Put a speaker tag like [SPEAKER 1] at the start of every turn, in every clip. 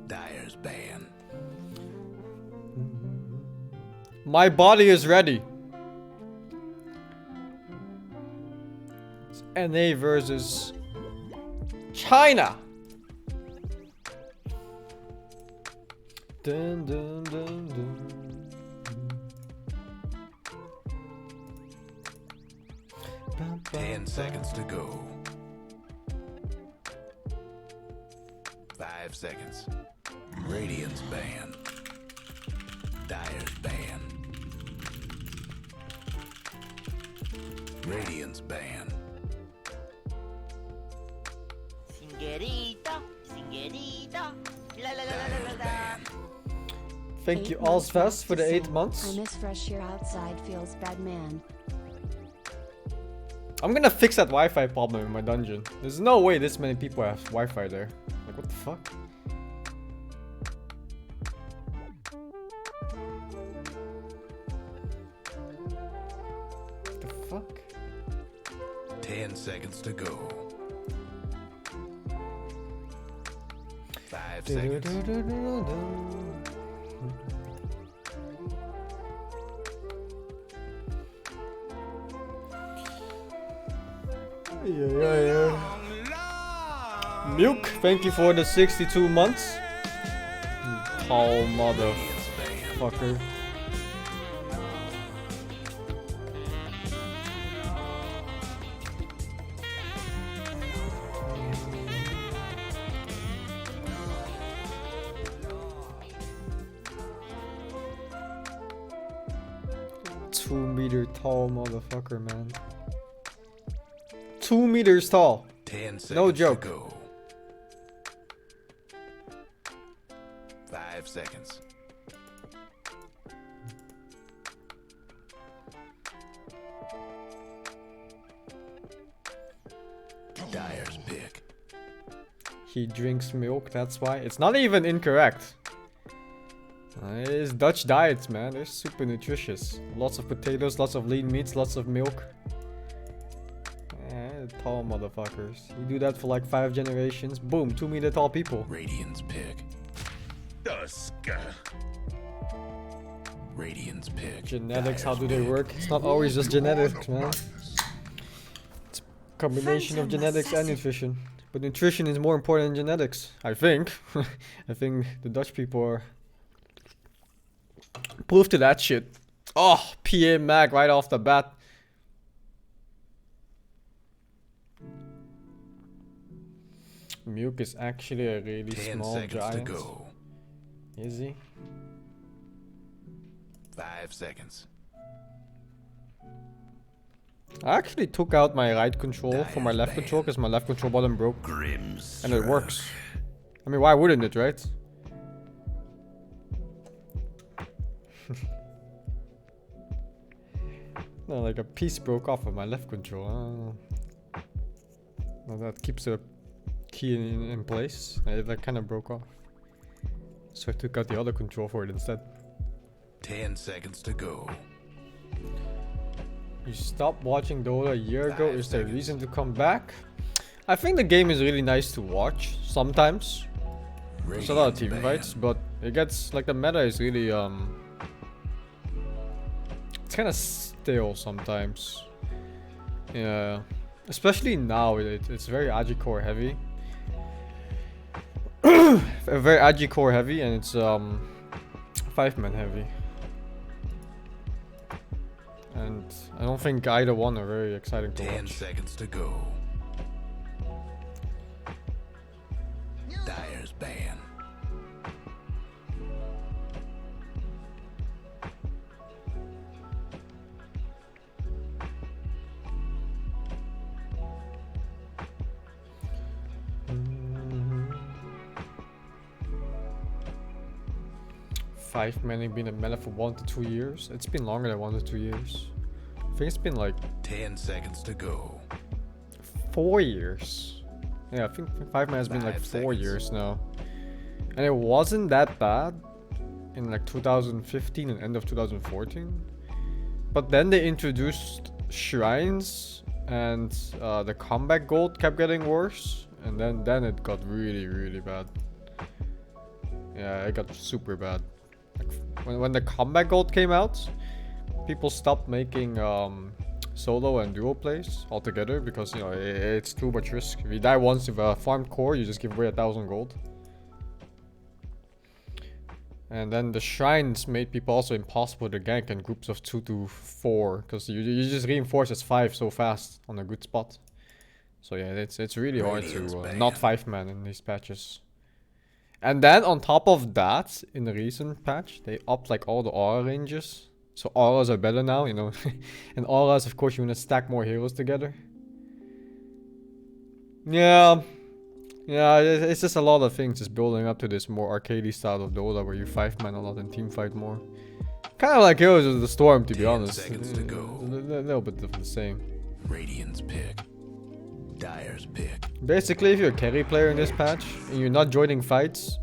[SPEAKER 1] Dyer's ban.
[SPEAKER 2] My body is ready. It's NA versus China. Dun, dun, dun, dun.
[SPEAKER 1] 10 seconds to go. 5 seconds. Radiant's ban. Dyer's ban. Radiant's ban.
[SPEAKER 3] Singerito, singerito, la la la la la
[SPEAKER 1] Dyer's
[SPEAKER 3] la.
[SPEAKER 1] ban.
[SPEAKER 2] Thank you,
[SPEAKER 4] 8 months
[SPEAKER 2] Ozfest, for the
[SPEAKER 4] to
[SPEAKER 2] 8
[SPEAKER 4] sing.
[SPEAKER 2] months.
[SPEAKER 4] I miss fresh air outside, feels bad, man.
[SPEAKER 2] I'm gonna fix that Wi-Fi problem in my dungeon. There's no way this many people have Wi-Fi there. Like, what the fuck? What the fuck?
[SPEAKER 1] 10 seconds to go. 5 seconds.
[SPEAKER 2] Yeah. Milk, thank you for the 62 months. You tall motherfucker. Two-meter tall motherfucker, man. 2 meters tall.
[SPEAKER 1] 10 seconds
[SPEAKER 2] No joke.
[SPEAKER 1] to go. 5 seconds. Dyer's pick.
[SPEAKER 2] He drinks milk, that's why. It's not even incorrect. It's Dutch diets, man. They're super nutritious. Lots of potatoes, lots of lean meats, lots of milk. Tall motherfuckers. You do that for like 5 generations. Boom, 2 meter tall people.
[SPEAKER 1] Radiant's pick. Dusk. Radiant's pick.
[SPEAKER 2] Genetics, how
[SPEAKER 1] Dyer's
[SPEAKER 2] do they
[SPEAKER 1] pick.
[SPEAKER 2] work? It's not always just genetics, man. It's a combination of genetics and nutrition. But nutrition is more important than genetics, I think. I think the Dutch people are proof to that shit. Oh, PA Mag right off the bat. Milk is actually a really
[SPEAKER 1] 10
[SPEAKER 2] small
[SPEAKER 1] seconds
[SPEAKER 2] giant.
[SPEAKER 1] to go.
[SPEAKER 2] Is he?
[SPEAKER 1] 5 seconds.
[SPEAKER 2] I actually took out my right control from my
[SPEAKER 1] Dyer's
[SPEAKER 2] left
[SPEAKER 1] ban.
[SPEAKER 2] control because my left control button broke.
[SPEAKER 1] Grim's
[SPEAKER 2] And it works. I mean, why wouldn't it, right? No, like a piece broke off of my left control. Well, that keeps the key in place. That kind of broke off. So I took out the other control for it instead.
[SPEAKER 1] 10 seconds to go.
[SPEAKER 2] You stopped watching Dota a year ago.
[SPEAKER 1] 5
[SPEAKER 2] Is there a
[SPEAKER 1] seconds.
[SPEAKER 2] reason to come back? I think the game is really nice to watch sometimes. There's a lot of
[SPEAKER 1] Radiant's
[SPEAKER 2] team
[SPEAKER 1] ban.
[SPEAKER 2] fights, but it gets like the meta is really it's kind of stale sometimes. Yeah, especially now it's very Agicore heavy. Very Agicore heavy, and it's 5-man heavy. And I don't think either one are very exciting to
[SPEAKER 1] 10
[SPEAKER 2] watch.
[SPEAKER 1] seconds to go. Dyer's ban.
[SPEAKER 2] Mhm. 5-man been a meta for 1 to 2 years. It's been longer than 1 to 2 years. I think it's been like
[SPEAKER 1] 10 seconds to go.
[SPEAKER 2] 4 years. Yeah, I think 5-man has been like
[SPEAKER 1] 5
[SPEAKER 2] 4
[SPEAKER 1] seconds.
[SPEAKER 2] years now. And it wasn't that bad in like 2015 and end of 2014. But then they introduced shrines and the combat gold kept getting worse. And then it got really, really bad. Yeah, it got super bad. Like when the combat gold came out, people stopped making solo and duo plays altogether because, you know, it's too much risk. If you die once with a farmed core, you just give away 1,000 gold. And then the shrines made people also impossible to gank in groups of 2 to 4 because you just reinforce as 5 so fast on a good spot. So yeah, it's really hard to not 5-man in these patches. And then on top of that, in the recent patch, they upped like all the aura ranges. So auras are better now, you know. And auras, of course, you want to stack more heroes together. Yeah. Yeah, it's just a lot of things just building up to this more arcadey style of Dota where you 5-man a lot and team fight more. Kind of like Heroes of the Storm, to be honest.
[SPEAKER 1] Seconds to go.
[SPEAKER 2] A little bit of the same.
[SPEAKER 1] Radiant's pick. Dire's pick.
[SPEAKER 2] Basically, if you're a carry player in this patch and you're not joining fights,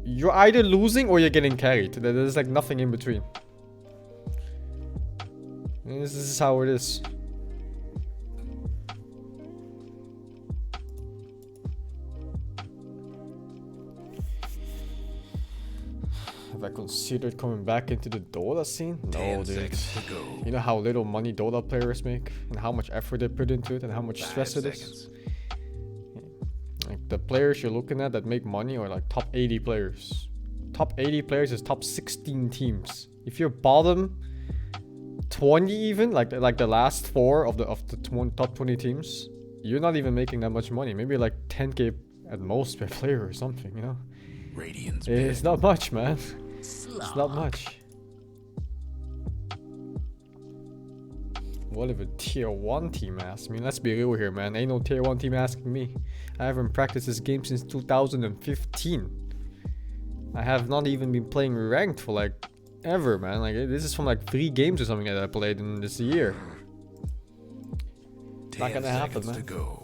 [SPEAKER 2] you're either losing or you're getting carried. There's like nothing in between. And this is how it is. Have I considered coming back into the Dota scene? No,
[SPEAKER 1] 10
[SPEAKER 2] dude.
[SPEAKER 1] seconds to go.
[SPEAKER 2] You know how little money Dota players make? And how much effort they put into it? And how much
[SPEAKER 1] 5
[SPEAKER 2] stress it
[SPEAKER 1] seconds.
[SPEAKER 2] is? Like, the players you're looking at that make money are like top 80 players. Top 80 players is top 16 teams. If you're bottom 20 even, like the last 4 of the top 20 teams, you're not even making that much money. Maybe like 10k at most per player or something, you know?
[SPEAKER 1] Radiant's
[SPEAKER 2] It's
[SPEAKER 1] pick.
[SPEAKER 2] not much, man. It's not much. What if a tier 1 team asks me? Let's be real here, man. Ain't no tier 1 team asking me. I haven't practiced this game since 2015. I have not even been playing ranked for like ever, man. Like this is from like 3 games or something that I played in this year. Not
[SPEAKER 1] 10
[SPEAKER 2] gonna happen,
[SPEAKER 1] seconds
[SPEAKER 2] man.
[SPEAKER 1] to go.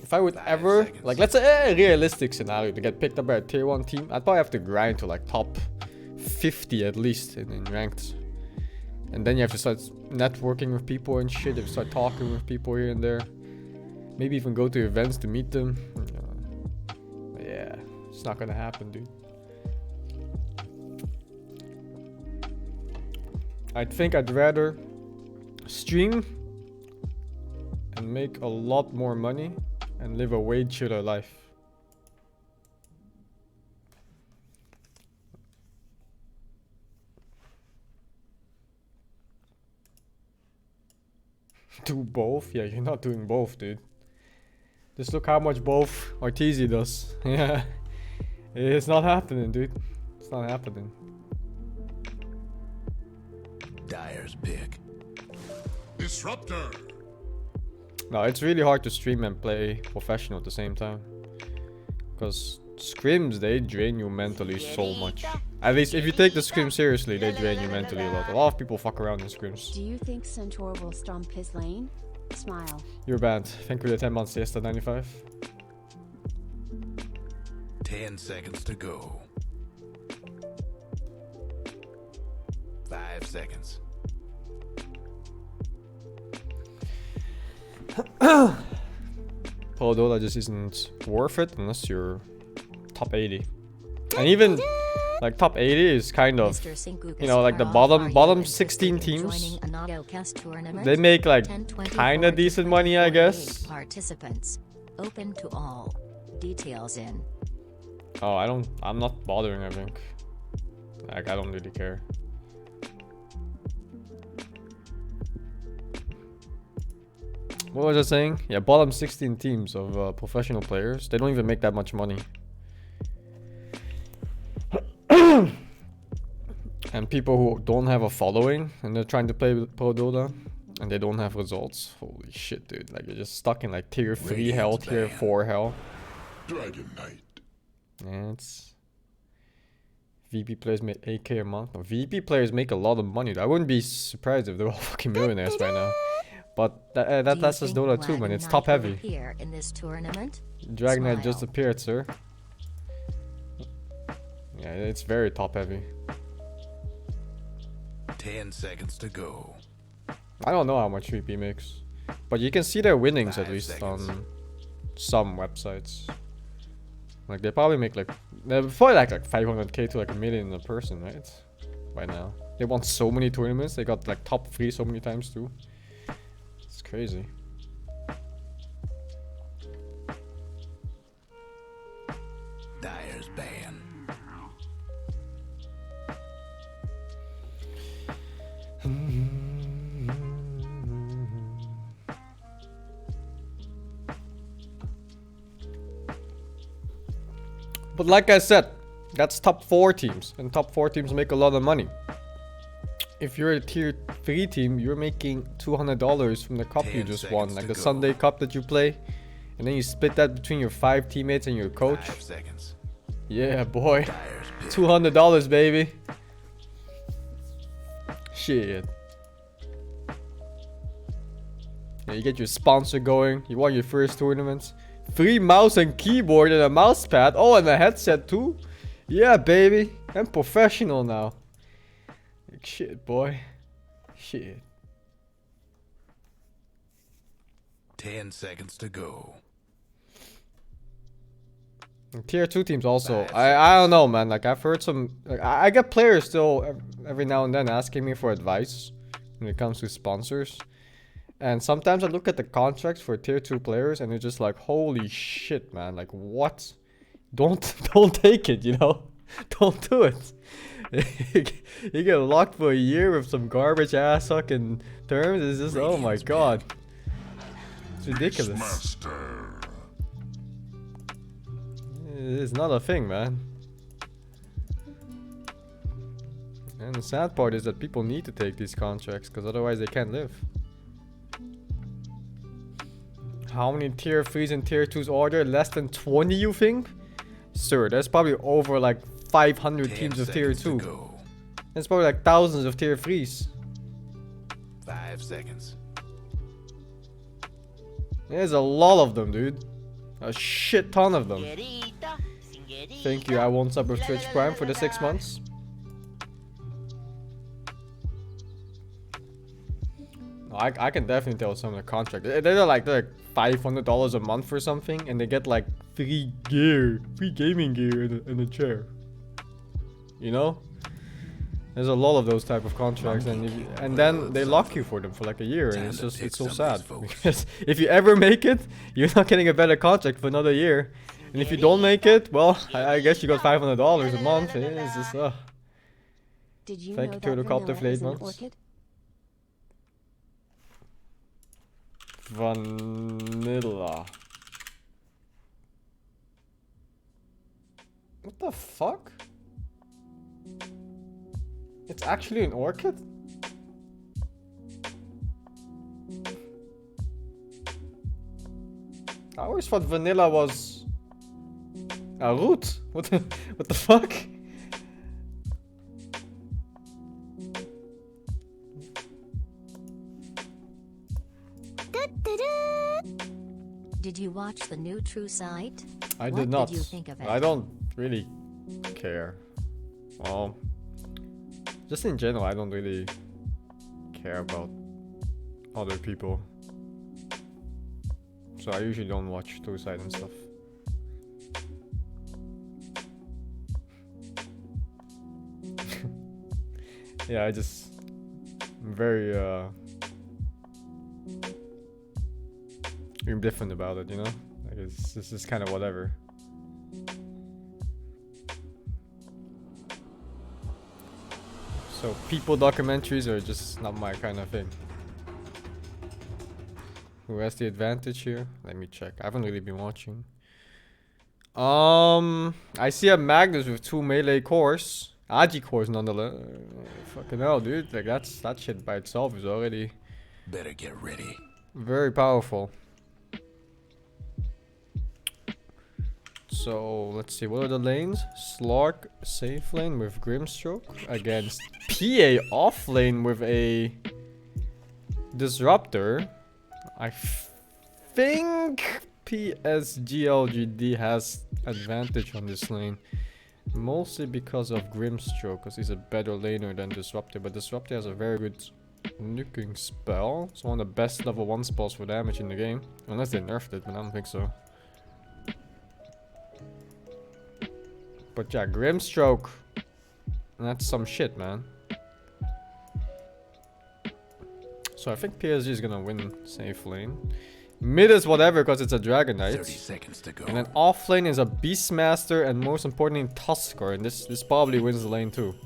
[SPEAKER 2] If I would
[SPEAKER 1] 5
[SPEAKER 2] ever,
[SPEAKER 1] seconds.
[SPEAKER 2] like, let's say a realistic scenario to get picked up by a tier 1 team, I'd probably have to grind to like top 50 at least in ranked. And then you have to start networking with people and shit. You have to start talking with people here and there. Maybe even go to events to meet them. But yeah, it's not gonna happen, dude. I think I'd rather stream and make a lot more money and live a way chiller life. Do both? Yeah, you're not doing both, dude. Just look how much both Arteezy does. Yeah. It's not happening, dude. It's not happening.
[SPEAKER 1] Dire's pick.
[SPEAKER 5] Disruptor.
[SPEAKER 2] No, it's really hard to stream and play professional at the same time. Because scrims, they drain you mentally so much. At least if you take the scrim seriously, they drain you mentally a lot. A lot of people fuck around in scrims.
[SPEAKER 4] Do you think Centaur will stomp his lane? Smile.
[SPEAKER 2] You're banned. Thank you for the 10 months siesta 95.
[SPEAKER 1] 10 seconds to go. 5 seconds.
[SPEAKER 2] Pro Dota just isn't worth it unless you're top 80. And even like top 80 is kind of, you know, like the bottom 16 teams, they make like kind of decent money, I guess.
[SPEAKER 6] Participants open to all. Details in.
[SPEAKER 2] Oh, I'm not bothering, I think. Like, I don't really care. What was I saying? Yeah, bottom 16 teams of professional players, they don't even make that much money. And people who don't have a following and they're trying to play with Pro Dota and they don't have results. Holy shit, dude. Like, you're just stuck in like tier 3 hell, tier 4 hell.
[SPEAKER 5] Dragon Knight.
[SPEAKER 2] Yeah, it's... VP players make 8k a month. No, VP players make a lot of money. I wouldn't be surprised if they're all fucking millionaires right now. But
[SPEAKER 6] Do you
[SPEAKER 2] that's just
[SPEAKER 6] think
[SPEAKER 2] Dota 2, man.
[SPEAKER 6] Dragon
[SPEAKER 2] It's
[SPEAKER 6] Knight
[SPEAKER 2] top
[SPEAKER 6] will
[SPEAKER 2] heavy.
[SPEAKER 6] appear in this tournament?
[SPEAKER 2] Dragon Knight just
[SPEAKER 6] Smile.
[SPEAKER 2] appeared, sir. Yeah, it's very top heavy.
[SPEAKER 1] 10 seconds to go.
[SPEAKER 2] I don't know how much 3P makes, but you can see their winnings at
[SPEAKER 1] 5
[SPEAKER 2] least
[SPEAKER 1] seconds.
[SPEAKER 2] on some websites. Like they probably make like they're probably like 500k to like a million a person, right? By now, they won so many tournaments. They got like top 3 so many times too. It's crazy.
[SPEAKER 1] Dyer's ban.
[SPEAKER 2] But like I said, that's top 4 teams, and top 4 teams make a lot of money. If you're a tier 3 team, you're making $200 from the cup you
[SPEAKER 1] 10
[SPEAKER 2] just won,
[SPEAKER 1] seconds
[SPEAKER 2] like
[SPEAKER 1] to
[SPEAKER 2] the
[SPEAKER 1] go.
[SPEAKER 2] Sunday Cup that you play, and then you split that between your 5 teammates and your coach.
[SPEAKER 1] 5 seconds.
[SPEAKER 2] Yeah, boy,
[SPEAKER 1] Dyer's pick.
[SPEAKER 2] $200, baby. Shit. Yeah, you get your sponsor going. You won your first tournament. Free mouse and keyboard and a mouse pad. Oh, and a headset too. Yeah, baby. I'm professional now. Like, shit, boy. Shit.
[SPEAKER 1] 10 seconds to go.
[SPEAKER 2] And tier 2 teams also.
[SPEAKER 1] 5
[SPEAKER 2] I don't know, man. Like I've heard some. Like, I get players still every now and then asking me for advice when it comes to sponsors. And sometimes I look at the contracts for tier 2 players and it's just like, holy shit, man. Like what? Don't take it, you know? Don't do it. You get locked for a year with some garbage ass fucking terms. It's just, oh my
[SPEAKER 1] Radiant's
[SPEAKER 2] god. It's ridiculous.
[SPEAKER 5] Master.
[SPEAKER 2] It's not a thing, man. And the sad part is that people need to take these contracts because otherwise they can't live. How many tier 3s and tier 2s are there? Less than 20, you think? Sir, there's probably over like 500
[SPEAKER 1] 10
[SPEAKER 2] teams of tier
[SPEAKER 1] seconds
[SPEAKER 2] 2.
[SPEAKER 1] to go.
[SPEAKER 2] There's probably like thousands of tier 3s.
[SPEAKER 1] 5 seconds.
[SPEAKER 2] There's a lot of them, dude. A shit ton of them.
[SPEAKER 3] Singerita, singerita.
[SPEAKER 2] Thank you, I won't sub with
[SPEAKER 3] La,
[SPEAKER 2] Twitch
[SPEAKER 3] la, la,
[SPEAKER 2] Prime
[SPEAKER 3] la,
[SPEAKER 2] for the
[SPEAKER 3] la,
[SPEAKER 2] 6
[SPEAKER 3] la.
[SPEAKER 2] months. I can definitely tell some of the contract. They're like $500 a month or something, and they get like free gaming gear and a chair. You know, there's a lot of those type of contracts, and then they lock you for them for like a year, and
[SPEAKER 1] Time
[SPEAKER 2] it's
[SPEAKER 1] to
[SPEAKER 2] just
[SPEAKER 1] pick
[SPEAKER 2] it's so
[SPEAKER 1] somebody's
[SPEAKER 2] sad
[SPEAKER 1] focus.
[SPEAKER 2] because if you ever make it, you're not getting a better contract for another year, and if you don't make it, well, I guess you got $500 a month. It's just
[SPEAKER 4] Did you
[SPEAKER 2] Thank
[SPEAKER 4] know
[SPEAKER 2] you
[SPEAKER 4] that
[SPEAKER 2] to the copter
[SPEAKER 4] vanilla
[SPEAKER 2] for 8
[SPEAKER 4] is an
[SPEAKER 2] months.
[SPEAKER 4] orchid?
[SPEAKER 2] Vanilla. What the fuck? It's actually an orchid? I always thought vanilla was a root. What the fuck?
[SPEAKER 6] Did you watch the new True site?
[SPEAKER 2] I
[SPEAKER 6] What
[SPEAKER 2] did not.
[SPEAKER 6] Did you think of it?
[SPEAKER 2] I don't really care. Well, just in general, I don't really care about other people. So I usually don't watch Suicide and stuff. Yeah, I'm very indifferent about it, you know? Like it's just kind of whatever. So people documentaries are just not my kind of thing. Who has the advantage here? Let me check. I haven't really been watching. I see a Magnus with 2 melee cores. Agi cores nonetheless. Fucking hell, dude. Like that shit by itself is already
[SPEAKER 1] Better get ready.
[SPEAKER 2] very powerful. So let's see, what are the lanes? Slark safe lane with Grimstroke against PA off lane with a Disruptor. I think PSGLGD has advantage on this lane. Mostly because of Grimstroke, because he's a better laner than Disruptor. But Disruptor has a very good nuking spell. It's one of the best level 1 spells for damage in the game. Unless they nerfed it, but I don't think so. But yeah, Grimstroke. That's some shit, man. So I think PSG is gonna win safe lane. Mid is whatever because it's a Dragon
[SPEAKER 1] 30
[SPEAKER 2] Knight.
[SPEAKER 1] seconds to go.
[SPEAKER 2] And then off lane is a Beastmaster and most importantly Tusker. And this probably wins the lane too.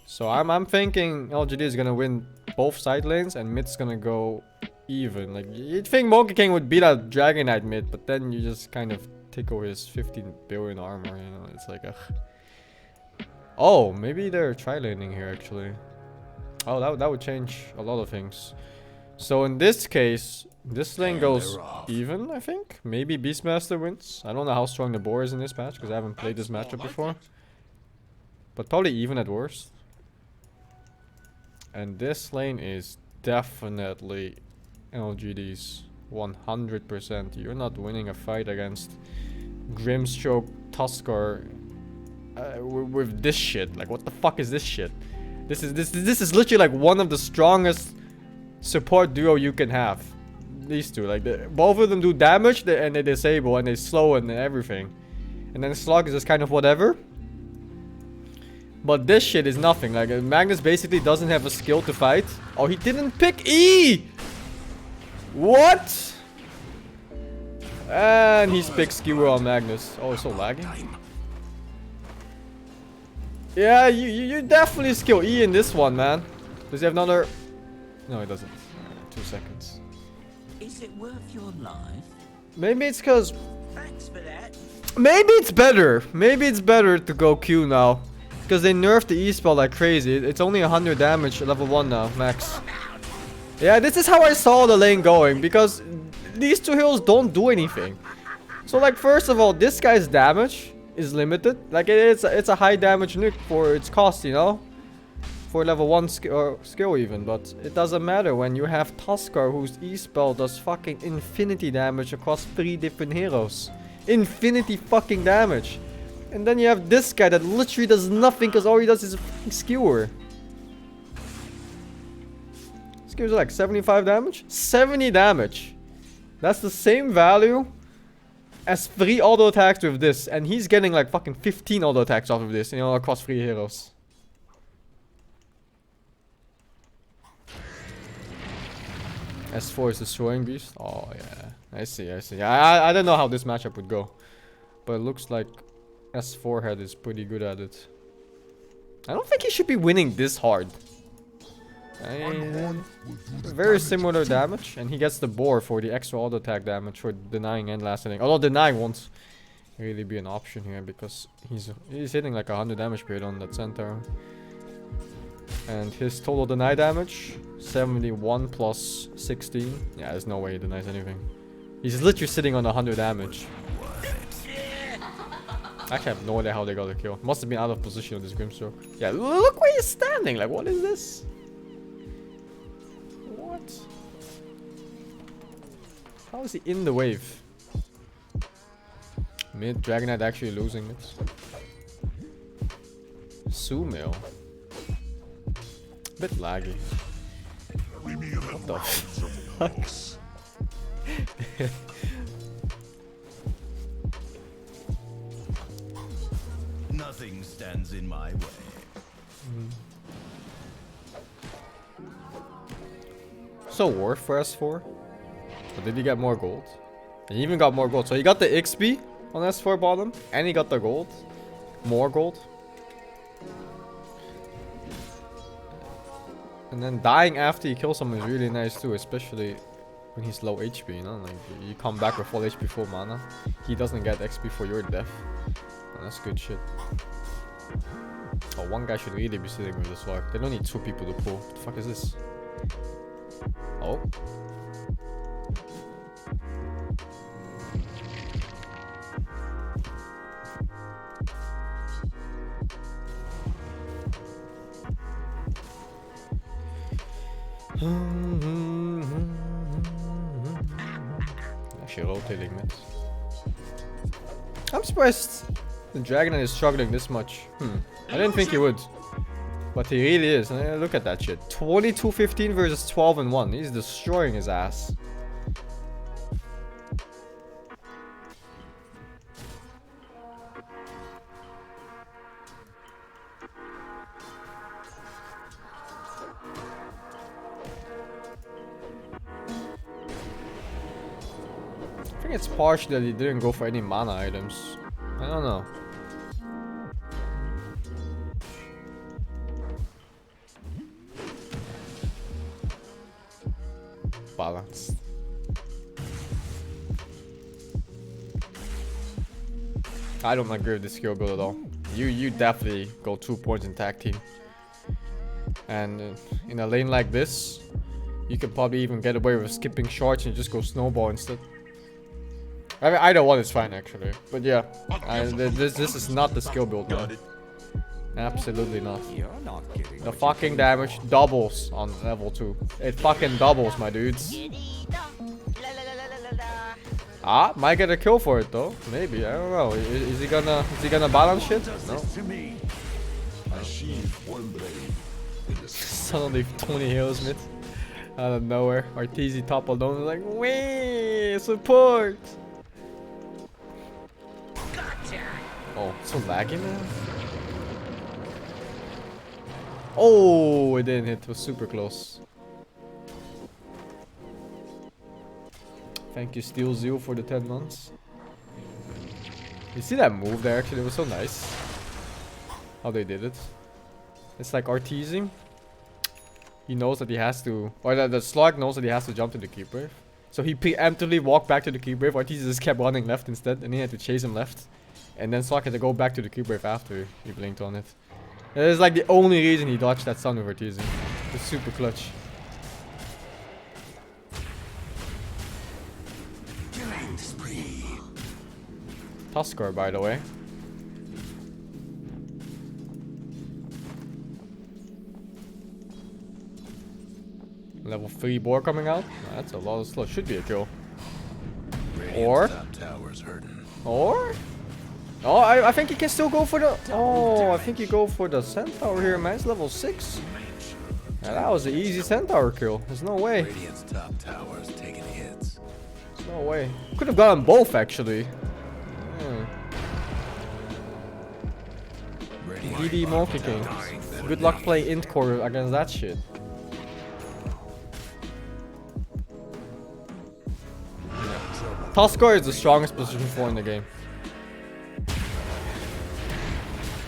[SPEAKER 2] So I'm thinking LGD is gonna win both side lanes and mid's gonna go even. Like you'd think Monkey King would beat a Dragon Knight mid, but then you just kind of take away his 15 billion armor, you know, it's like ugh. Oh, maybe they're tri-laning here actually. Oh, that would change a lot of things. So in this case, this lane goes even, I think. Maybe Beastmaster wins. I don't know how strong the boar is in this match because I haven't played this matchup before. But probably even at worst. And this lane is definitely LGD's 100%. You're not winning a fight against Grimstroke Tusker with this shit. Like, what the fuck is this shit? This is literally like one of the strongest support duo you can have. These two, like both of them do damage and they disable and they slow and everything. And then Slug is just kind of whatever. But this shit is nothing. Like Magnus basically doesn't have a skill to fight. Oh, he didn't pick E! What? And he's picked Skewer on Magnus. Oh, it's so laggy. Yeah, you definitely skill E in this one, man. Does he have another? No, he doesn't. 2 seconds.
[SPEAKER 3] Is it worth your life?
[SPEAKER 2] Maybe it's because...
[SPEAKER 3] Thanks for that.
[SPEAKER 2] Maybe it's better. Maybe it's better to go Q now. Because they nerfed the E spell like crazy. It's only 100 damage at level 1 now, max. Yeah, this is how I saw the lane going. Because these two heroes don't do anything. So like, first of all, this guy's damage is limited. Like it's a high damage nuke for its cost, you know? For level 1 skill even. But it doesn't matter when you have Tusker whose E spell does fucking infinity damage across 3 different heroes. Infinity fucking damage. And then you have this guy that literally does nothing because all he does is a fucking skewer. Skewers are like 75 damage? 70 damage. That's the same value as 3 auto attacks with this. And he's getting like fucking 15 auto attacks off of this, you know, across 3 heroes. S4 is destroying beast. Oh yeah, I see. I don't know how this matchup would go, but it looks like S4 head is pretty good at it. I don't think he should be winning this hard. Very similar damage, and he gets the boar for the extra auto attack damage for denying and last hitting. Although denying won't really be an option here because he's hitting like 100 damage period on that centaur. And his total deny damage 71 plus 16. Yeah, there's no way he denies anything. He's literally sitting on 100 damage. I actually have no idea how they got the kill. Must have been out of position on this Grimstroke. Yeah, look where he's standing. Like, what is this? What? How is he in the wave? Mid Dragon Knight actually losing it. Sumail. Bit laggy. What the fuck?
[SPEAKER 7] Nothing stands in my way.
[SPEAKER 2] So worth for S4? But did he get more gold? He even got more gold. So he got the XP on S4 bottom. And he got the gold. More gold. And then dying after you kill someone is really nice too. Especially when he's low HP, you know? Like you come back with full HP, full mana. He doesn't get XP for your death. And that's good shit. Oh, one guy should really be sitting with this walk. They don't need 2 people to pull. What the fuck is this? Oh. actually rotating mid. I'm surprised the Dragon is struggling this much. I didn't think he would. But he really is. Look at that shit. 22-15 versus 12-1. He's destroying his ass. I think it's partially that he didn't go for any mana items. I don't know. Balanced. I don't agree with this skill build at all. You definitely go 2 points in tag team. And in a lane like this, you can probably even get away with skipping shorts and just go snowball instead. I mean, either one is fine actually. But yeah, this is not the skill build, man. Absolutely not.
[SPEAKER 3] You're not getting
[SPEAKER 2] The fucking damage doubles on level 2. It fucking doubles, my dudes. Ah, might get a kill for it though. Maybe, I don't know. Is he gonna balance shit? No. Suddenly 20 heals mid. Out of nowhere. Arteezy top alone like, wee support. Oh, so laggy, man. Oh, it didn't hit. It was super close. Thank you, Steel Zeal, for the 10 months. You see that move there? Actually, it was so nice. How they did it. It's like Arteezy. He knows that he has to, or the Slug knows that he has to jump to the Keep Wave. So he preemptively walked back to the Keep Wave. Arteezy just kept running left instead, and he had to chase him left. And then Slug had to go back to the Keep Wave after he blinked on it. It is like the only reason he dodged that stun with Arteezy. It's super clutch. Tuskar, by the way. Level 3 boar coming out. That's a lot of slow. Should be a kill. Or oh, I think you can still go for the... Oh, I think you go for the Centaur here, man. It's level 6. Yeah, that was an easy Centaur kill. There's no way.
[SPEAKER 1] Radiant's top tower's taking hits.
[SPEAKER 2] There's no way. Could have gotten both, actually. DD Monkey King. Good luck playing int core against that shit. Tuskar is the strongest position 4 in the game.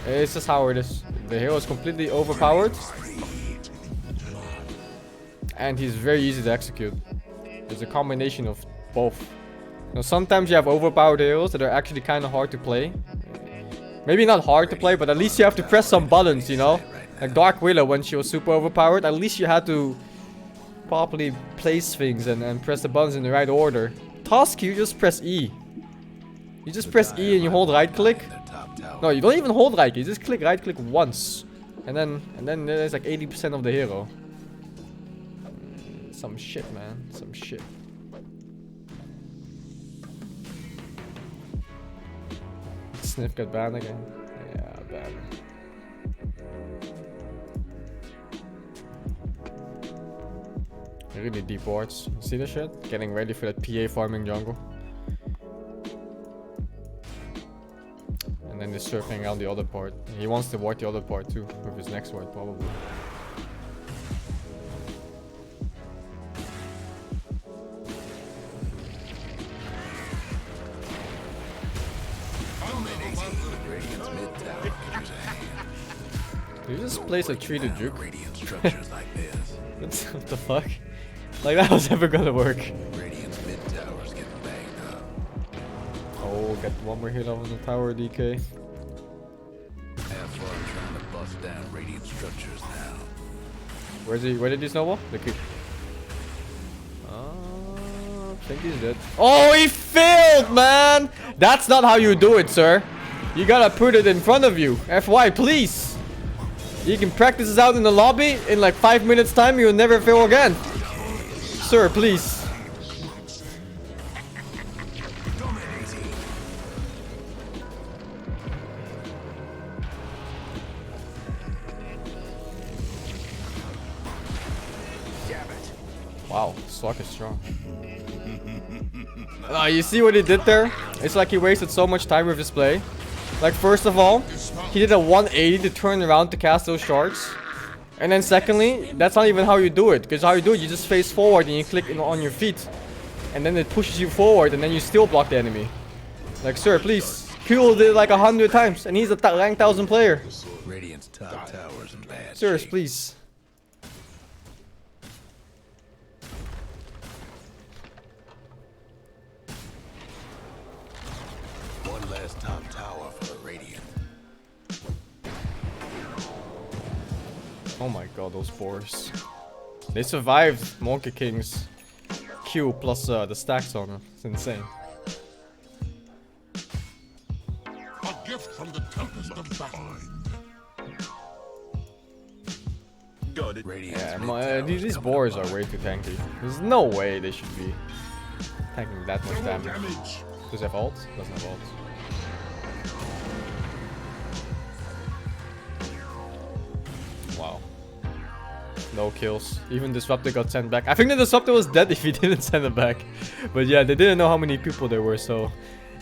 [SPEAKER 2] It's just how it is. The hero is completely overpowered. And he's very easy to execute. It's a combination of both. Now, sometimes you have overpowered heroes that are actually kind of hard to play. Maybe not hard to play, but at least you have to press some buttons, you know? Like Dark Willow, when she was super overpowered, at least you had to properly place things and press the buttons in the right order. Tusk, you just press E. You just press E and you hold right click. No, you don't even hold right click, you just click right click once. And then there's like 80% of the hero. Some shit, man. Some shit. Sniff got banned again. Yeah, bad. Really deep wards. See the shit? Getting ready for that PA farming jungle. And then he's surfing out the other part. He wants to ward the other part too, with his next ward probably. You just place a tree to juke.
[SPEAKER 1] Radiant structures like this.
[SPEAKER 2] What the fuck? Like that was ever gonna work.
[SPEAKER 1] Radiant's mid tower's getting banged up.
[SPEAKER 2] Oh, get one more hit on the tower, DK.
[SPEAKER 1] Have fun trying to bust down radiant structures now.
[SPEAKER 2] Where's he? Where did he snowball? The creep. I think he's dead. Oh, he failed, man! That's not how you do it, sir. You gotta put it in front of you. FY, please. You can practice this out in the lobby. In like 5 minutes time, you'll never fail again. Sir, please. Wow, Slug is strong. You see what he did there? It's like he wasted so much time with his play. Like, first of all, he did a 180 to turn around to cast those shards. And then secondly, that's not even how you do it. Because how you do it, you just face forward and you click on your feet. And then it pushes you forward and then you still block the enemy. Like, sir, please. Q did it like 100 times and he's a rank 1000 player.
[SPEAKER 1] Radiant's top tower's in bad
[SPEAKER 2] Sirs,
[SPEAKER 1] shape.
[SPEAKER 2] please.
[SPEAKER 1] One last top tower for the Radiant.
[SPEAKER 2] Oh my god, those boars. They survived Monkey King's Q plus the stacks on it. It's insane.
[SPEAKER 5] A gift from the tempest of battle.
[SPEAKER 7] Got it.
[SPEAKER 1] Radiant's
[SPEAKER 2] Yeah,
[SPEAKER 1] mid tower's
[SPEAKER 2] these
[SPEAKER 1] coming
[SPEAKER 2] boars are
[SPEAKER 1] apart.
[SPEAKER 2] way too tanky. There's no way they should be tanking that much
[SPEAKER 5] Double
[SPEAKER 2] damage.
[SPEAKER 5] damage.
[SPEAKER 2] Does he have ult? Doesn't have ult. Wow. No kills. Even Disruptor got sent back. I think the Disruptor was dead if he didn't send it back. But yeah, they didn't know how many people there were, so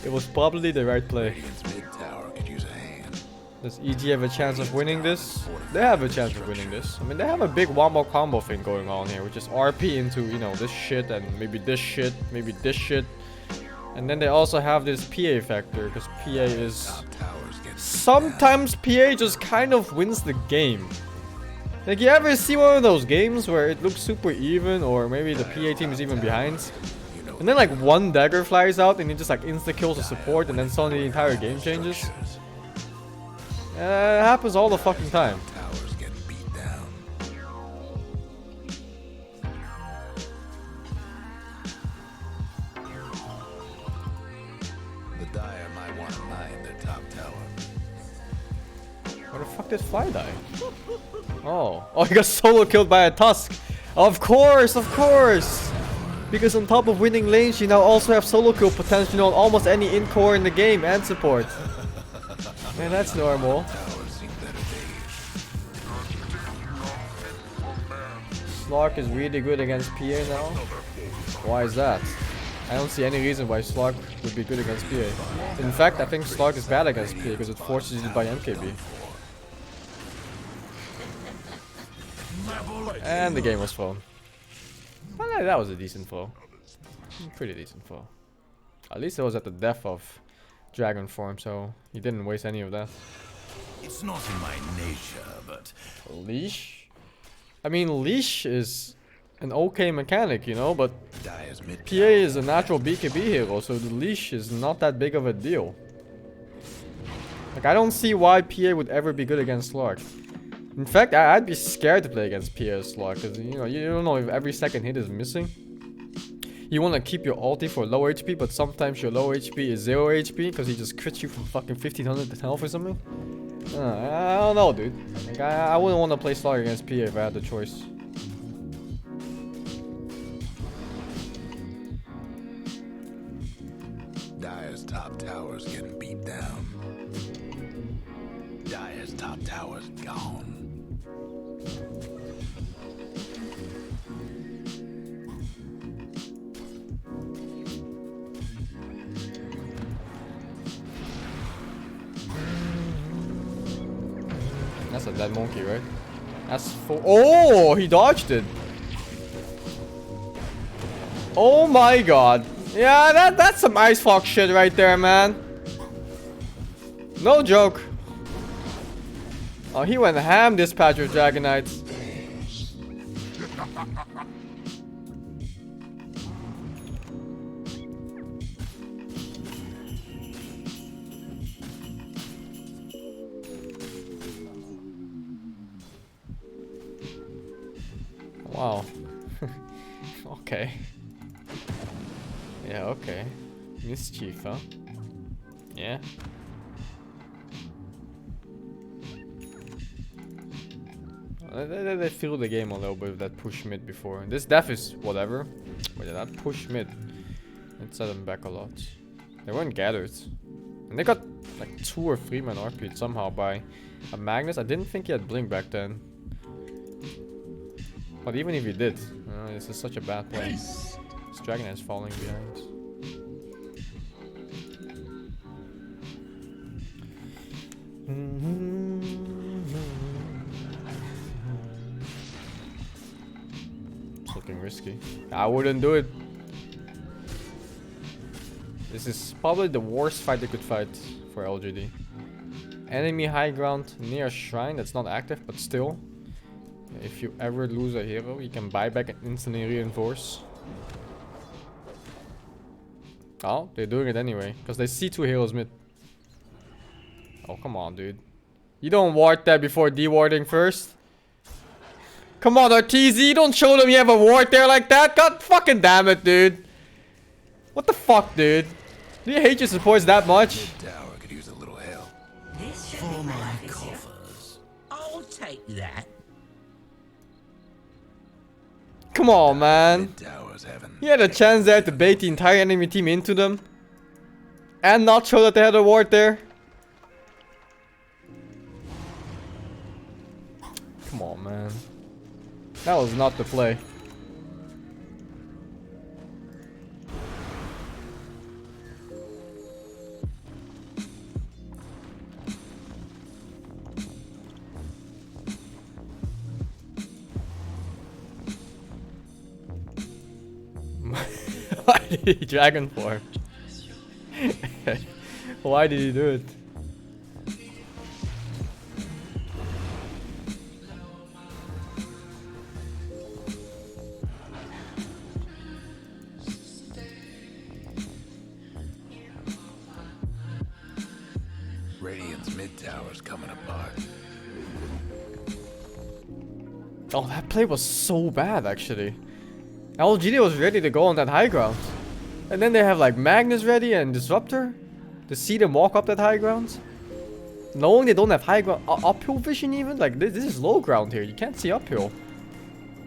[SPEAKER 2] it was probably the right play.
[SPEAKER 1] Radiant's mid tower could use a hand.
[SPEAKER 2] Does EG have a chance of winning this? They have a chance of winning this. I mean, they have a big wombo combo thing going on here, which is RP into, you know, this shit and maybe this shit, maybe this shit. And then they also have this PA factor, because PA is...
[SPEAKER 1] Top towers get
[SPEAKER 2] Sometimes PA just kind of wins the game. Like, you ever see one of those games where it looks super even, or maybe the PA team is even behind? And then like one dagger flies out and it just like insta-kills the support and then suddenly the entire game changes? It happens all the fucking time.
[SPEAKER 1] towers getting beat down. The Dire might want to mine their top tower.
[SPEAKER 2] Where the fuck did Fly die? Oh, he got solo killed by a Tusk. Of course, of course. Because on top of winning lanes, you now also have solo kill potential on almost any in-core in the game and support. Man, that's normal.
[SPEAKER 1] Towers seen better days.
[SPEAKER 2] Slark is really good against PA now. Why is that? I don't see any reason why Slark would be good against PA. In fact, I think Slark is bad against PA because it forces you to buy MKB. And the game was thrown. Well, that was a decent throw. Pretty decent throw. At least it was at the death of Dragon form, so he didn't waste any of that.
[SPEAKER 7] It's not in my nature, but
[SPEAKER 2] Leash? I mean, Leash is an okay mechanic, you know, but
[SPEAKER 1] Dire's mid
[SPEAKER 2] PA is a natural BKB hero, so the Leash is not that big of a deal. Like, I don't see why PA would ever be good against Slark. In fact, I'd be scared to play against PA Slark, because, you know, you don't know if every second hit is missing. You want to keep your ulti for low HP, but sometimes your low HP is 0 HP, because he just crits you from fucking 1500 health or something. I don't know, dude. Like, I wouldn't want to play Slark against PA if I had the choice.
[SPEAKER 1] Dire's top tower's getting beat down. Dire's top tower's gone.
[SPEAKER 2] That's a dead monkey, right? That's for— oh, he dodged it. Oh my god. Yeah, that's some Ice Fox shit right there, man. No joke. Oh, he went ham this patch of Dragonites. Wow. Okay. Yeah, okay. Mischief, huh? Yeah. They feel the game a little bit with that push mid before. This death is whatever. But yeah, that push mid, it set them back a lot. They weren't gathered. And they got like 2 or 3 man RP'd somehow by a Magnus. I didn't think he had Blink back then. But even if he did, Oh, this is such a bad play. This dragon is falling behind. It's looking risky. I wouldn't do it. This is probably the worst fight they could fight for LGD. Enemy high ground near a shrine that's not active, but still. If you ever lose a hero, you can buy back and instantly reinforce. Oh, they're doing it anyway, because they see 2 heroes mid. Oh, come on, dude. You don't ward that before dewarding first. Come on, RTZ, don't show them you have a ward there like that. God fucking damn it, dude. What the fuck, dude? Do you hate your supports that much?
[SPEAKER 1] Mid tower could use a little help.
[SPEAKER 3] This should
[SPEAKER 7] For
[SPEAKER 3] be
[SPEAKER 7] my
[SPEAKER 3] like this.
[SPEAKER 7] coffers.
[SPEAKER 3] I'll take that.
[SPEAKER 2] Come on, man.
[SPEAKER 1] Mid tower's having.
[SPEAKER 2] He had a chance there to bait the entire enemy team into them. And not show that they had a ward there. Come on, man. That was not the play. Why did he dragon form? Why did he do it?
[SPEAKER 1] Radiant's mid tower's coming apart.
[SPEAKER 2] Oh, that play was so bad, actually. LGD was ready to go on that high ground. And then they have like Magnus ready and Disruptor to see them walk up that high ground. Knowing they don't have high ground, uphill vision even, like this is low ground here, you can't see uphill.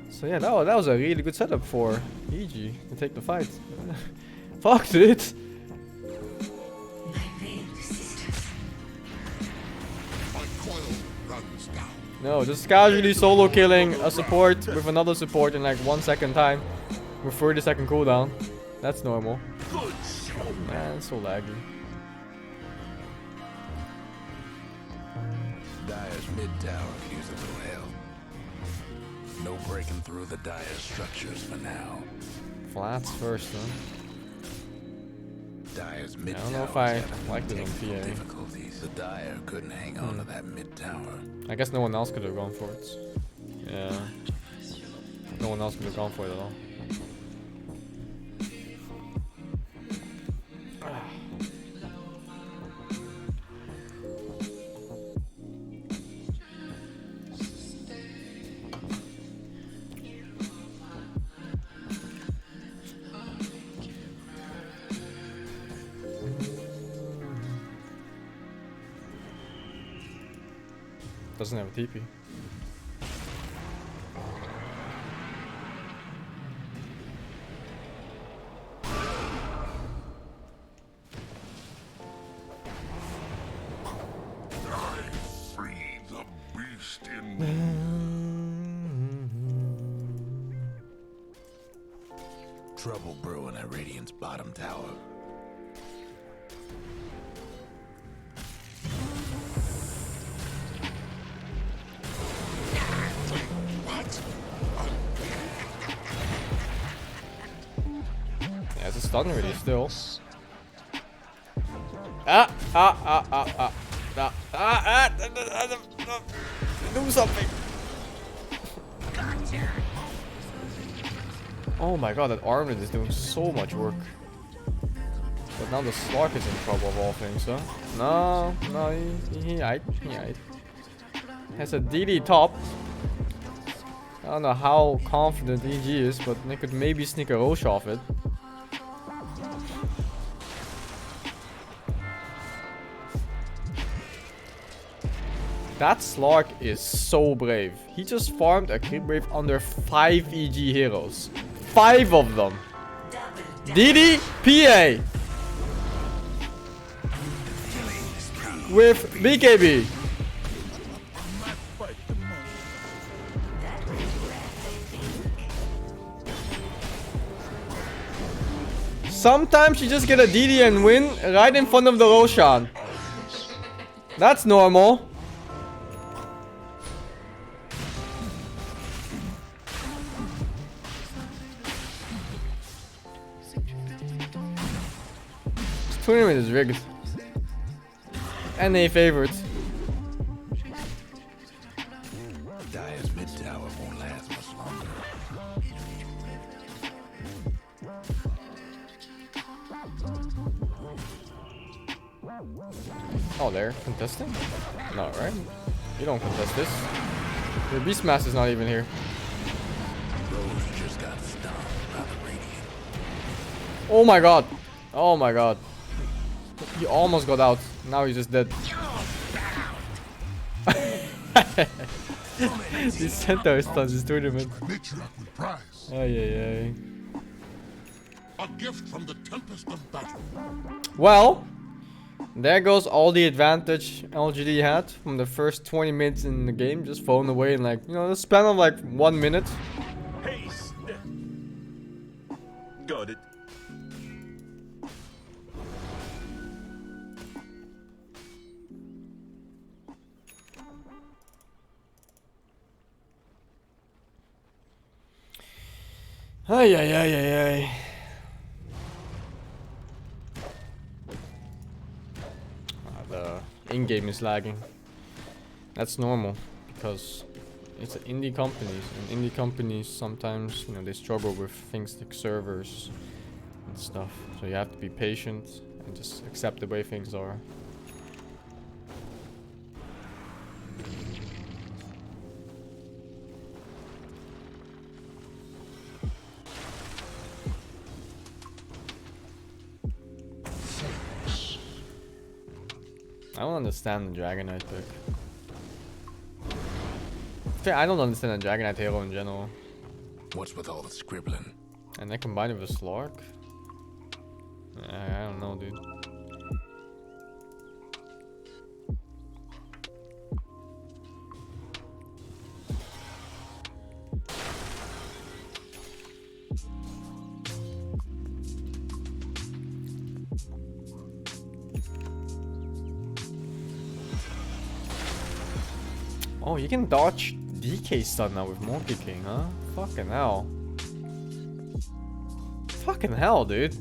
[SPEAKER 2] So yeah, that was a really good setup for EG to take the fight. Fuck, dude.
[SPEAKER 5] My coil runs down.
[SPEAKER 2] No, just casually solo killing a support with another support in like 1 second time with 30-second cooldown. That's normal.
[SPEAKER 5] Good show.
[SPEAKER 2] Man, it's so laggy.
[SPEAKER 1] Dire's mid tower could use a little help. No breaking through the Dire structures for now.
[SPEAKER 2] Flats first, huh?
[SPEAKER 1] Dire's mid
[SPEAKER 2] I don't know if
[SPEAKER 1] tower's
[SPEAKER 2] I
[SPEAKER 1] having
[SPEAKER 2] like this on
[SPEAKER 1] technical
[SPEAKER 2] PA.
[SPEAKER 1] difficulties. The Dire couldn't hang on to that mid tower.
[SPEAKER 2] I guess no one else could have gone for it. Yeah. No one else could have gone for it at all. Doesn't have a TP.
[SPEAKER 5] Free the beast in
[SPEAKER 1] Trouble brewing at Radiant's bottom tower.
[SPEAKER 2] Yeah, it's a stun already still. Do something. Oh my god, that armlet is doing so much work. But now the Slark is in trouble of all things, huh? No, he died. Has a DD top. I don't know how confident EG is, but they could maybe sneak a Roche off it. That Slark is so brave. He just farmed a creep wave under 5 EG heroes. 5 of them. DD PA. With BKB. Sometimes you just get a DD and win right in front of the Roshan. That's normal. This tournament is rigged. NA favorite.
[SPEAKER 1] Dire's mid tower won't last much longer.
[SPEAKER 2] Oh, they're contesting? No, right? You don't contest this. Your Beastmaster is not even here.
[SPEAKER 1] Rose just got stomped by the Radiant.
[SPEAKER 2] Oh my god. Oh my god. He almost got out. Now he's just dead. These centaur stuns this tournament.
[SPEAKER 5] Matriarch with prize.
[SPEAKER 2] Ay, ay, ay.
[SPEAKER 5] A gift from the tempest of battle.
[SPEAKER 2] Well, there goes all the advantage LGD had from the first 20 minutes in the game. Just thrown away in like, you know, the span of like 1 minute.
[SPEAKER 7] Haste. Got it.
[SPEAKER 2] Ay, ay, ay, ay, ay. The in-game is lagging. That's normal because it's indie companies, and indie companies sometimes, you know, they struggle with things like servers and stuff. So you have to be patient and just accept the way things are. I don't understand the Dragonite pick. I don't understand the Dragonite hero in general.
[SPEAKER 1] What's with all the scribbling?
[SPEAKER 2] And then combined with a Slark? I don't know, dude. Oh, you can dodge DK stun now with Monkey King, huh? Fucking hell. Fucking hell, dude.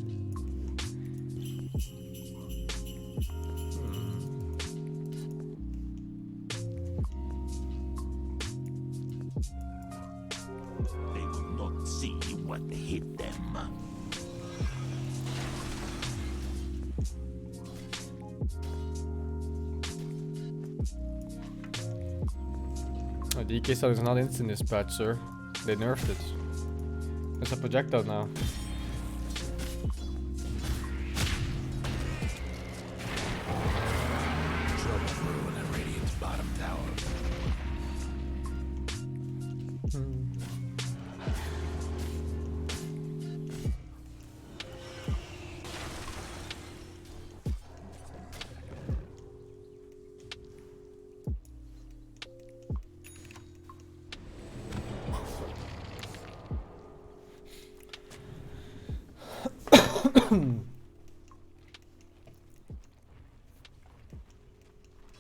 [SPEAKER 7] They will not see what hit them.
[SPEAKER 2] Oh, DK stun is not instant this patch, sir. They nerfed it. It's a projectile now.
[SPEAKER 1] Trouble brewing at Radiant's bottom tower.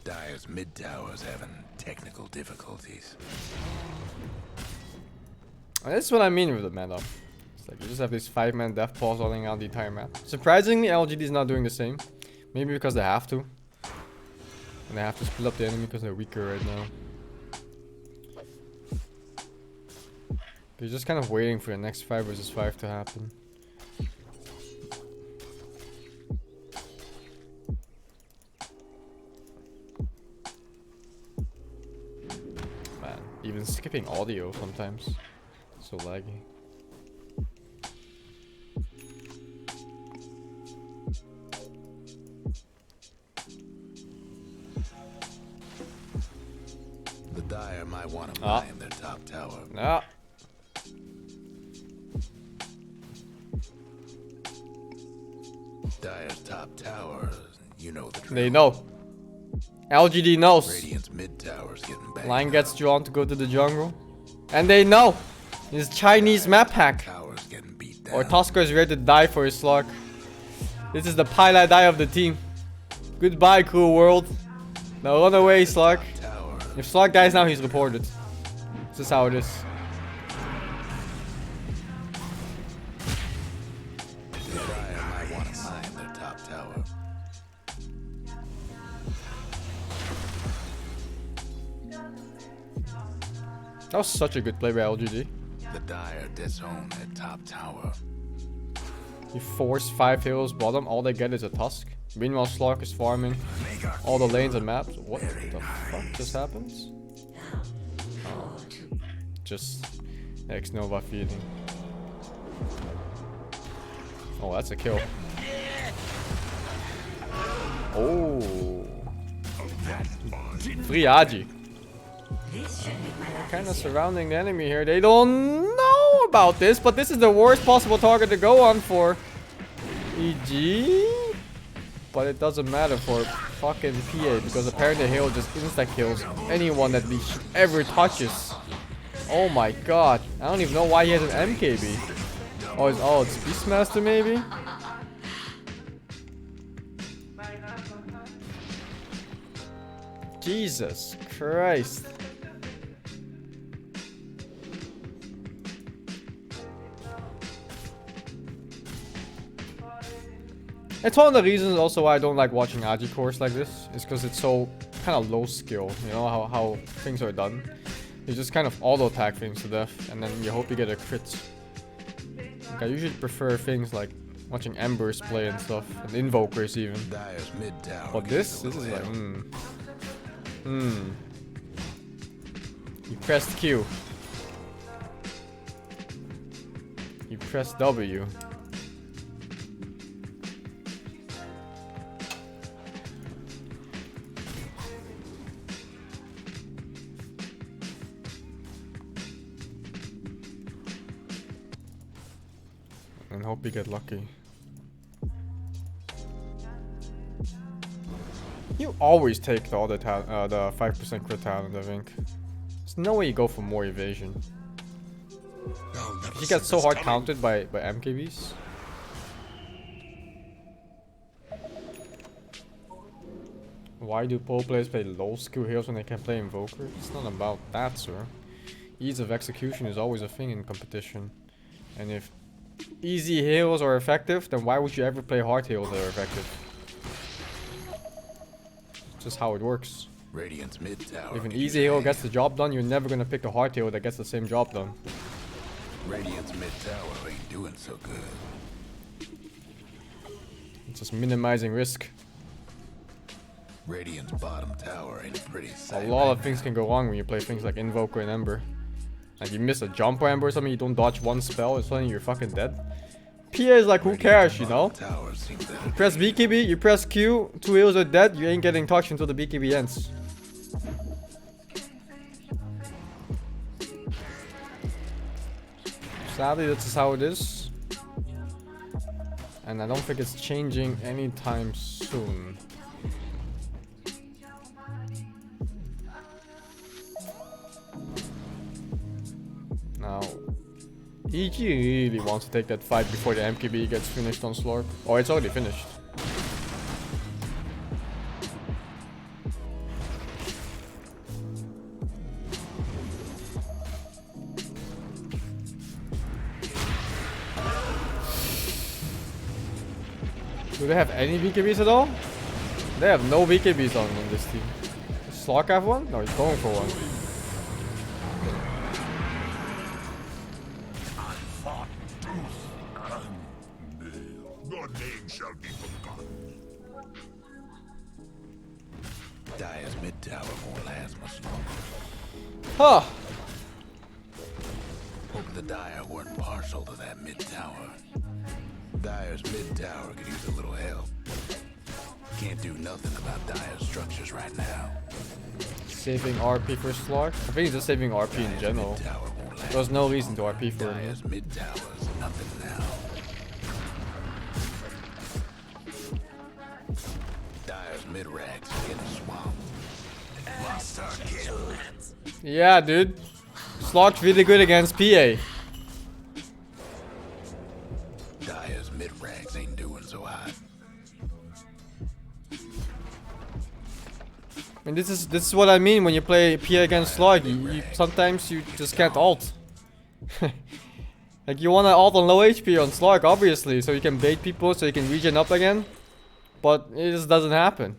[SPEAKER 1] Dire's mid tower's having technical difficulties.
[SPEAKER 2] And this is what I mean with the meta. It's like you just have this 5-man death pause rolling out the entire map. Surprisingly, LGD is not doing the same. Maybe because they have to. And they have to split up the enemy because they're weaker right now. They're just kind of waiting for the next 5 versus 5 to happen. Man, even skipping audio sometimes. So laggy.
[SPEAKER 1] The Dire might want to buy in their top tower.
[SPEAKER 2] Ah.
[SPEAKER 1] Dire's top tower, you know the drill.
[SPEAKER 2] They know. LGD knows.
[SPEAKER 1] Radiant's mid tower's getting banged
[SPEAKER 2] Line gets
[SPEAKER 1] up.
[SPEAKER 2] drawn to go to the jungle. And they know. His Chinese map hack.
[SPEAKER 1] Tower's getting beat down.
[SPEAKER 2] Or Tusker is ready to die for his slug. This is the pilot die of the team. Goodbye, cruel world. Now run away, Slark.
[SPEAKER 1] Tower.
[SPEAKER 2] If Slark dies now, he's reported. This is how it is.
[SPEAKER 1] The Dire might want to mine their top tower.
[SPEAKER 2] That was such a good play by LGD.
[SPEAKER 1] The Dire disown their top tower.
[SPEAKER 2] You force 5 heroes bottom, all they get is a Tusk. Meanwhile, Slark is farming all the lanes and maps. What the fuck just happens? Oh, just X-Nova feeding. Oh, that's a kill. Oh. Free Aji. Kind of surrounding the enemy here. They don't know about this, but this is the worst possible target to go on for EG. But it doesn't matter for fucking PA because apparently he'll just insta-kills anyone that he ever touches. Oh my god. I don't even know why he has an MKB. Oh, it's Beastmaster maybe? Jesus Christ. It's one of the reasons also why I don't like watching Agi course like this. Is because it's so kind of low skill. You know how things are done. You just kind of auto attack things to death and then you hope you get a crit. Like I usually prefer things like watching Embers play and stuff. And Invokers even.
[SPEAKER 1] Dire's mid tower.
[SPEAKER 2] But this is like You pressed Q. You pressed W. And hope you get lucky. You always take the other the 5% crit talent, I think. There's no way you go for more evasion. You get so hard counted by MKBs. Why do pro players play low skill heroes when they can play Invoker? It's not about that, sir. Ease of execution is always a thing in competition. And if easy heroes are effective, then why would you ever play hard heroes that are effective? It's just how it works.
[SPEAKER 1] Radiant's mid tower.
[SPEAKER 2] If an easy hero gets the job done, you're never gonna pick a hard hero that gets the same job done.
[SPEAKER 1] Radiant's mid tower ain't doing so good.
[SPEAKER 2] It's just minimizing risk.
[SPEAKER 1] Radiant's bottom tower ain't pretty
[SPEAKER 2] A
[SPEAKER 1] sight.
[SPEAKER 2] lot of things can go wrong when you play things like Invoker and Ember. Like you miss a jump or Ember or something, you don't dodge one spell, and suddenly you're fucking dead. PA is like, who cares, you know?
[SPEAKER 1] Tower seems to
[SPEAKER 2] You press BKB, you press Q, 2 heroes are dead, you ain't getting touched until the BKB ends. Sadly, this is how it is. And I don't think it's changing anytime soon. Now, EG really wants to take that fight before the MKB gets finished on Slorp. Oh, it's already finished. Do they have any BKBs at all? They have no BKBs on this team. Does Slork have one? No, he's going for one.
[SPEAKER 5] Your name shall be forgotten.
[SPEAKER 1] Dire's mid tower won't last much longer.
[SPEAKER 2] Huh.
[SPEAKER 1] Hope the Dire weren't partial to that mid tower. Dire's mid tower could use a little help. Can't do nothing about Dire's structures right now.
[SPEAKER 2] Saving RP for Slork? I think he's just saving RP in general.
[SPEAKER 1] Mid tower won't last.
[SPEAKER 2] There's no reason to RP for him.
[SPEAKER 1] Dire's mid tower's nothing now. Dire's mid rags are getting swamped. Monster kill.
[SPEAKER 2] Yeah, dude. Slork's really good against PA.
[SPEAKER 1] Dire's mid rags ain't doing so hot.
[SPEAKER 2] And this is what I mean when you play PA against Slug. Sometimes you just can't ult. Like you wanna ult on low HP on Slug, obviously, so you can bait people, so you can regen up again. But it just doesn't happen.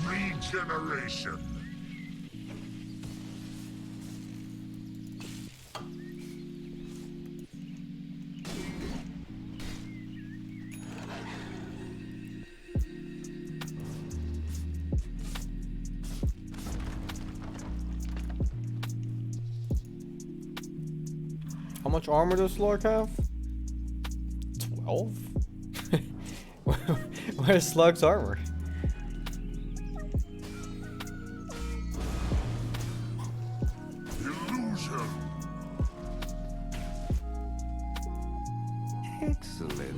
[SPEAKER 5] Regeneration.
[SPEAKER 2] How much armor does Slug have? 12? Where's Slug's armor?
[SPEAKER 5] Illusion.
[SPEAKER 1] Excellent.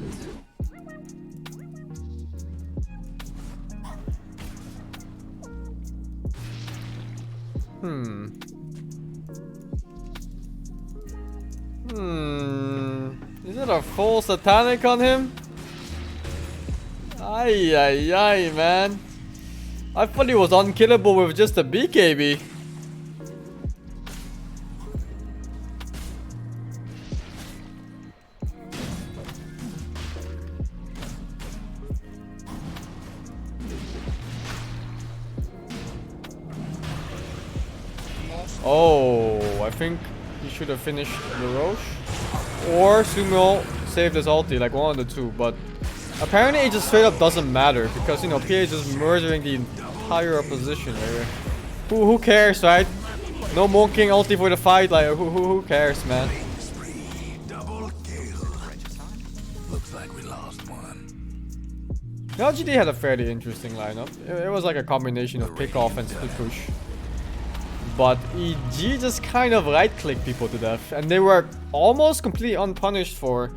[SPEAKER 2] Is it a full satanic on him? Ay ay ay, man. I thought he was unkillable with just a BKB. Oh, I think he should have finished the Roche. Or Sumo saved his ulti, like one of the two. But apparently it just straight up doesn't matter. Because, you know, PA is just murdering the entire opposition area. Who cares, right? No monkeying ulti for the fight, like who cares, man?
[SPEAKER 1] Double kill. Looks like we lost one.
[SPEAKER 2] LGD had a fairly interesting lineup. It was like a combination of pick off and split push. But EG just kind of right-clicked people to death. And they were almost completely unpunished for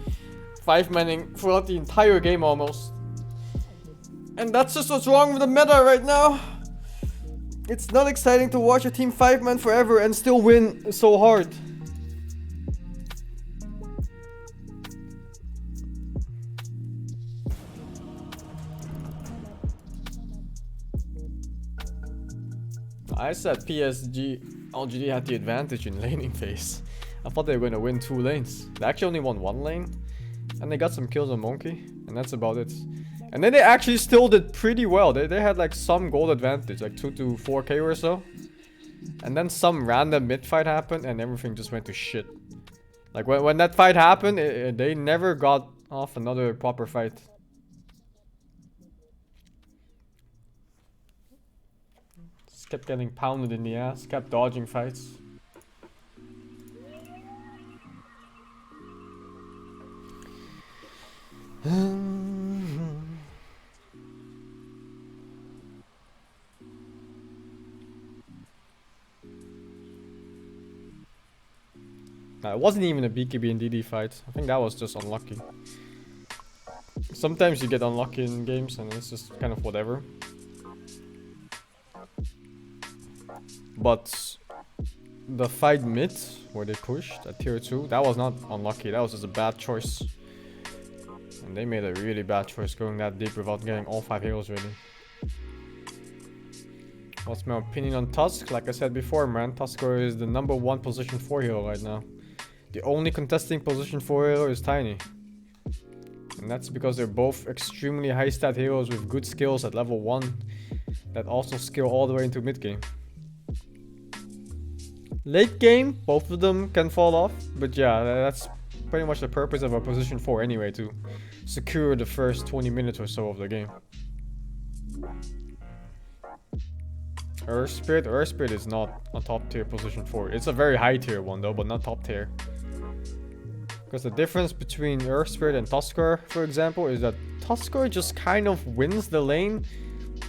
[SPEAKER 2] 5-manning throughout the entire game almost. And that's just what's wrong with the meta right now. It's not exciting to watch a team 5-man forever and still win so hard. I said LGD had the advantage in laning phase. I thought they were gonna win 2 lanes. They actually only won 1 lane. And they got some kills on Monkey. And that's about it. And then they actually still did pretty well. They had like some gold advantage, like 2 to 4k or so. And then some random mid fight happened and everything just went to shit. Like when that fight happened, they never got off another proper fight. Just kept getting pounded in the ass, kept dodging fights. It wasn't even a BKB and DD fight. I think that was just unlucky. Sometimes you get unlucky in games and it's just kind of whatever. But the fight mid, where they pushed at tier 2, that was not unlucky. That was just a bad choice. And they made a really bad choice going that deep without getting all 5 heroes ready. What's my opinion on Tusk? Like I said before, man, Tusker is the #1 position 4 hero right now. The only contesting position 4 hero is Tiny. And that's because they're both extremely high stat heroes with good skills at level 1 that also skill all the way into mid game. Late game, both of them can fall off, but yeah, that's pretty much the purpose of a position 4 anyway, to secure the first 20 minutes or so of the game. Earth Spirit is not a top tier position 4. It's a very high tier one though, but not top tier. Because the difference between Earth Spirit and Tusker, for example, is that Tusker just kind of wins the lane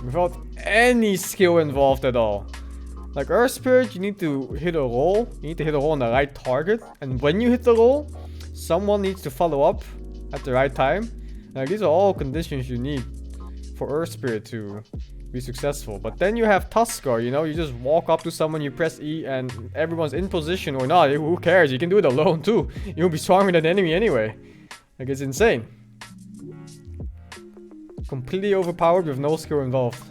[SPEAKER 2] without any skill involved at all. Like Earth Spirit, you need to hit a roll. You need to hit a roll on the right target. And when you hit the roll, someone needs to follow up at the right time. Like these are all conditions you need for Earth Spirit to be successful. But then you have Tusker, you know, you just walk up to someone, you press E, and everyone's in position or not. Who cares? You can do it alone too. You'll be stronger than the enemy anyway. Like, it's insane. Completely overpowered with no skill involved.